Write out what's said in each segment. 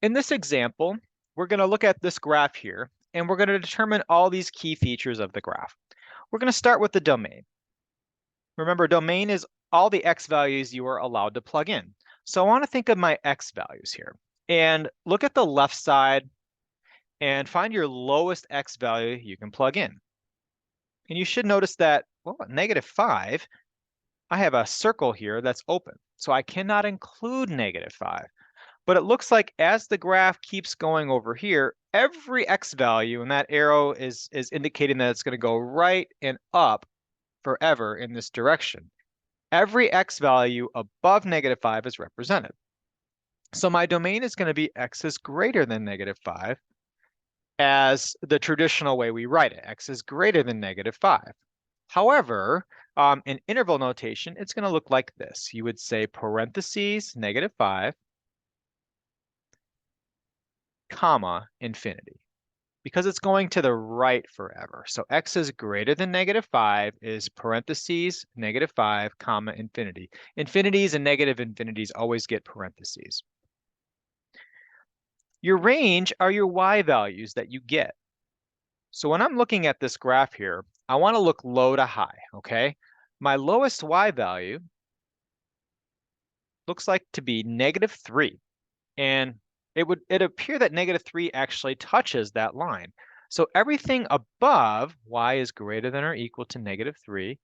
In this example, we're going to look at this graph here, and we're going to determine all these key features of the graph. We're going to start with the domain. Remember, domain is all the x values you are allowed to plug in. So I want to think of my x values here. And look at the left side and find your lowest x value you can plug in. And you should notice that, well, at -5, I have a circle here that's open. So I cannot include -5. But it looks like as the graph keeps going over here, every x value, and that arrow is indicating that it's going to go right and up forever in this direction. Every x value above -5 is represented. So my domain is going to be x is greater than -5 as the traditional way we write it. X is greater than -5. However, in interval notation, it's going to look like this. You would say parentheses -5, comma, infinity, because it's going to the right forever. So x is greater than -5 is parentheses -5, comma, infinity. Infinities and negative infinities always get parentheses. Your range are your y values that you get. So when I'm looking at this graph here, I want to look low to high, okay? My lowest y value looks like to be -3. And it appear that -3 actually touches that line. So everything above y is greater than or equal to -3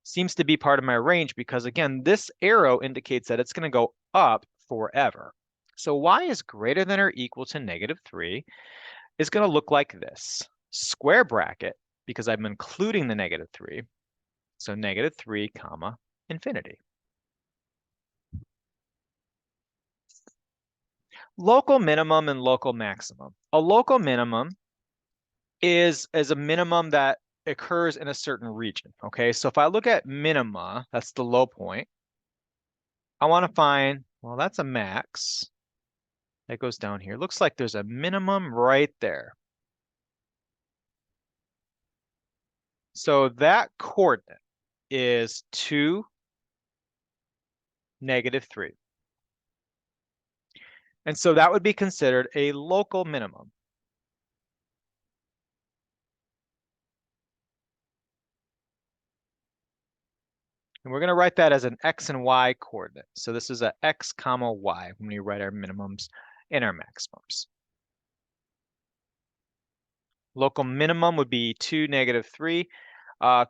seems to be part of my range because, again, this arrow indicates that it's going to go up forever. So y is greater than or equal to -3 is going to look like this. Square bracket, because I'm including the -3. So -3, comma, infinity. Local minimum and local maximum. A local minimum is a minimum that occurs in a certain region, okay? So if I look at minima, that's the low point, I want to find, well, that's a max. That goes down here. Looks like there's a minimum right there. So that coordinate is 2, -3. And so that would be considered a local minimum. And we're going to write that as an x and y coordinate. So this is a x comma y when we write our minimums and our maximums. Local minimum would be 2, -3.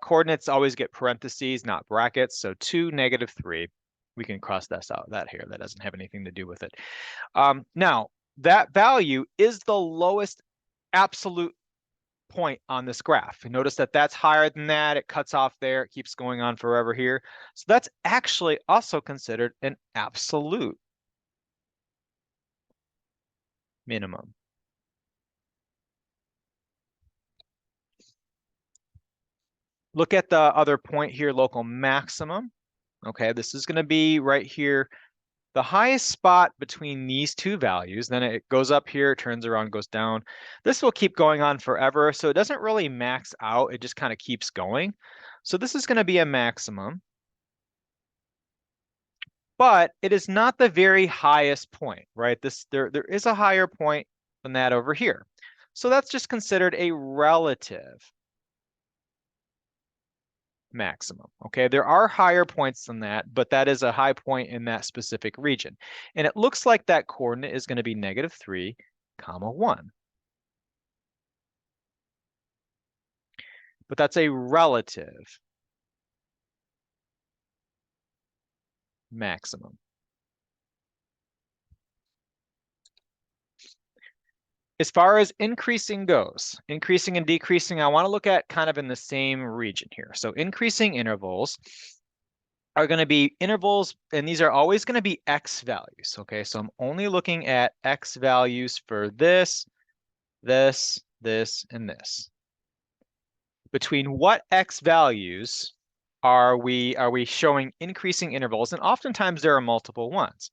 Coordinates always get parentheses, not brackets. So 2, -3. We can cross that out. That here, that doesn't have anything to do with it. Now, that value is the lowest absolute point on this graph. Notice that that's higher than that. It cuts off there. It keeps going on forever here. So that's actually also considered an absolute minimum. Look at the other point here, local maximum. Okay, this is going to be right here, the highest spot between these two values. Then it goes up here, turns around, goes down. This will keep going on forever, so it doesn't really max out. It just kind of keeps going. So this is going to be a maximum, but it is not the very highest point, right? There is a higher point than that over here. So that's just considered a relative maximum, okay? There are higher points than that, but that is a high point in that specific region. And it looks like that coordinate is going to be -3, comma 1. But that's a relative maximum. As far as increasing goes, increasing and decreasing, I want to look at kind of in the same region here. So increasing intervals are going to be intervals, and these are always going to be x values, okay? So I'm only looking at x values for this, this, and this. Between what x values are we showing increasing intervals? And oftentimes there are multiple ones.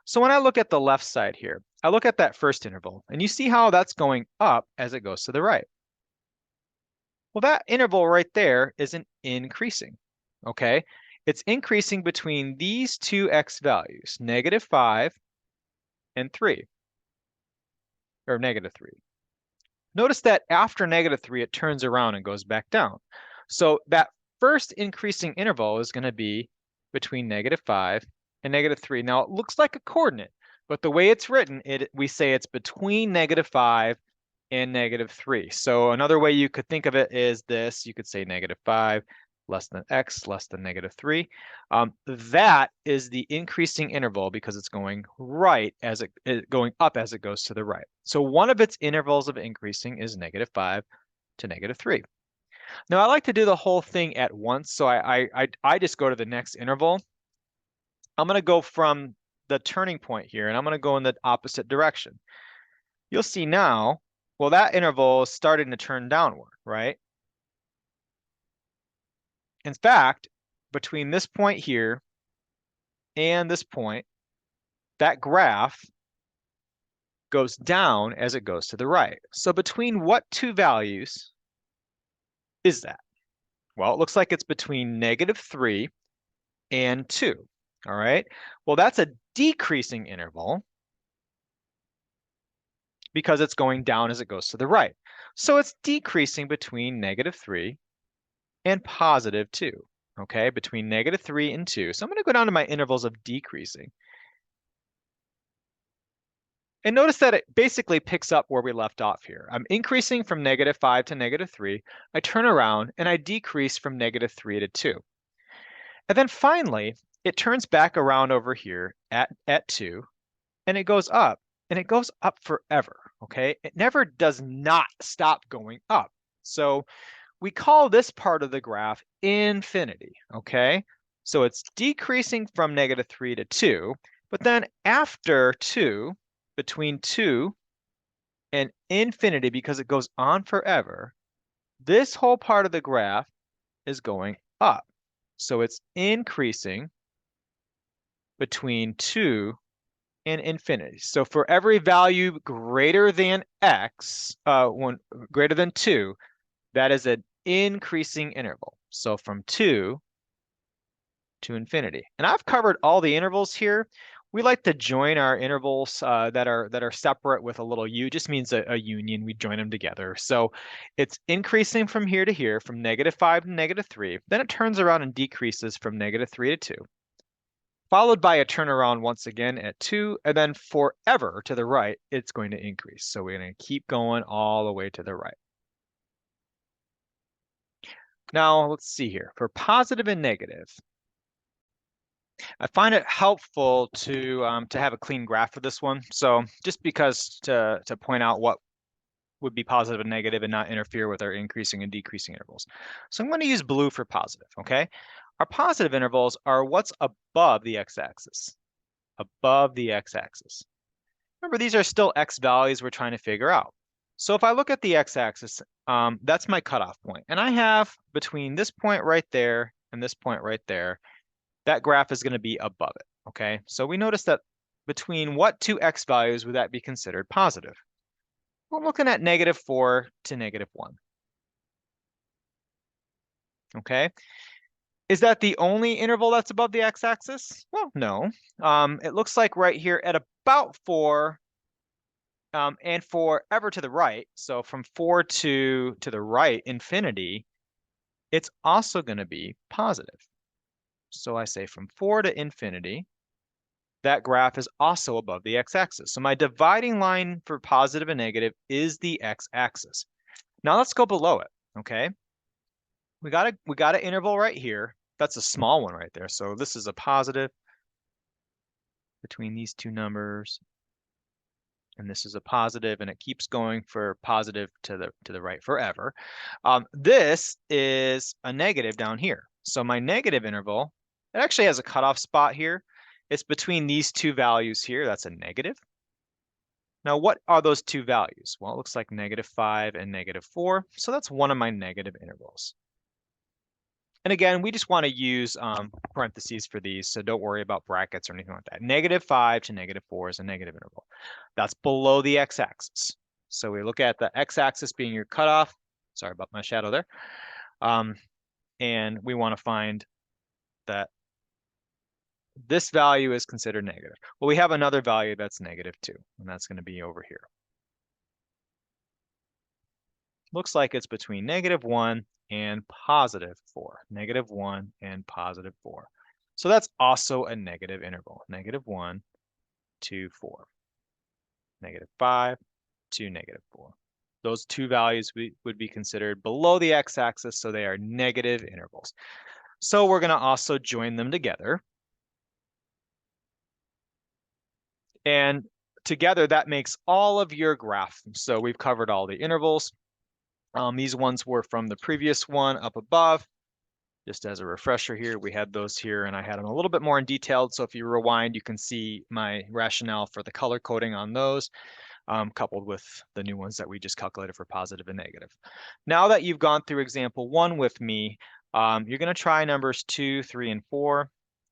So when I look at the left side here, I look at that first interval, and you see how that's going up as it goes to the right. Well, that interval right there isn't increasing, okay? It's increasing between these two x values, -5 and 3. or -3. Notice that after -3, it turns around and goes back down. So that first increasing interval is going to be between -5 and -3. Now it looks like a coordinate, but the way it's written, we say it's between -5 and -3. So another way you could think of it is this. You could say -5 less than x less than -3. That is the increasing interval because it's going right as going up as it goes to the right. So one of its intervals of increasing is -5 to -3. Now I like to do the whole thing at once, so I just go to the next interval. I'm going to go from the turning point here, and I'm going to go in the opposite direction. You'll see now, well, that interval is starting to turn downward, right? In fact, between this point here and this point, that graph goes down as it goes to the right. So between what two values is that? Well, it looks like it's between -3 and 2. All right. Well, that's a decreasing interval because it's going down as it goes to the right. So it's decreasing between -3 and +2. Okay, between -3 and 2. So I'm going to go down to my intervals of decreasing. And notice that it basically picks up where we left off here. I'm increasing from -5 to -3. I turn around and I decrease from -3 to 2. And then finally, it turns back around over here at 2, and it goes up, and it goes up forever, okay? It never does not stop going up. So we call this part of the graph infinity, okay? So it's decreasing from -3 to 2, but then after 2, between 2 and infinity, because it goes on forever, this whole part of the graph is going up. So it's increasing between 2 and infinity. So for every value greater than x, greater than 2, that is an increasing interval. So from 2 to infinity. And I've covered all the intervals here. We like to join our intervals that are separate with a little u. Just means a union. We join them together. So it's increasing from here to here, from -5 to -3. Then it turns around and decreases from -3 to 2, followed by a turnaround once again at 2, and then forever to the right, it's going to increase. So we're going to keep going all the way to the right. Now let's see here. For positive and negative, I find it helpful to have a clean graph for this one. So just because to point out what would be positive and negative and not interfere with our increasing and decreasing intervals. So I'm going to use blue for positive, okay? Our positive intervals are what's above the x-axis, above the x-axis. Remember, these are still x values we're trying to figure out. So if I look at the x-axis, that's my cutoff point. And I have between this point right there and this point right there, that graph is going to be above it, okay? So we notice that between what two x values would that be considered positive? Well, I'm looking at -4 to -1, okay? Is that the only interval that's above the x-axis? Well, no. It looks like right here at about 4, and forever to the right, so from 4 to the right, infinity, it's also going to be positive. So I say from 4 to infinity, that graph is also above the x-axis. So my dividing line for positive and negative is the x-axis. Now let's go below it, okay? We got an interval right here. That's a small one right there. So this is a positive between these two numbers, and this is a positive, and it keeps going for positive to the right forever. This is a negative down here. So my negative interval, it actually has a cutoff spot here. It's between these two values here. That's a negative. Now, what are those two values? Well, it looks like -5 and -4. So that's one of my negative intervals. And again, we just want to use parentheses for these, so don't worry about brackets or anything like that. -5 to -4 is a negative interval. That's below the x-axis. So we look at the x-axis being your cutoff. Sorry about my shadow there. And we want to find that this value is considered negative. Well, we have another value that's -2, and that's going to be over here. looks like it's between -1 and +4. -1 and +4. So that's also a negative interval. -1 to 4. -5 to -4. Those two values would be considered below the x-axis, so they are negative intervals. So we're going to also join them together. And together, that makes all of your graph. So we've covered all the intervals. These ones were from the previous one up above. Just as a refresher here, we had those here, and I had them a little bit more in detail. So if you rewind, you can see my rationale for the color coding on those, coupled with the new ones that we just calculated for positive and negative. Now that you've gone through example 1 with me, you're going to try numbers 2, 3, and 4.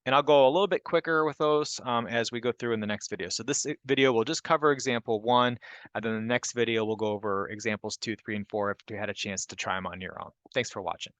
And I'll go a little bit quicker with those as we go through in the next video. So this video will just cover example 1, and then the next video will go over examples 2, 3, and 4 if you had a chance to try them on your own. Thanks for watching.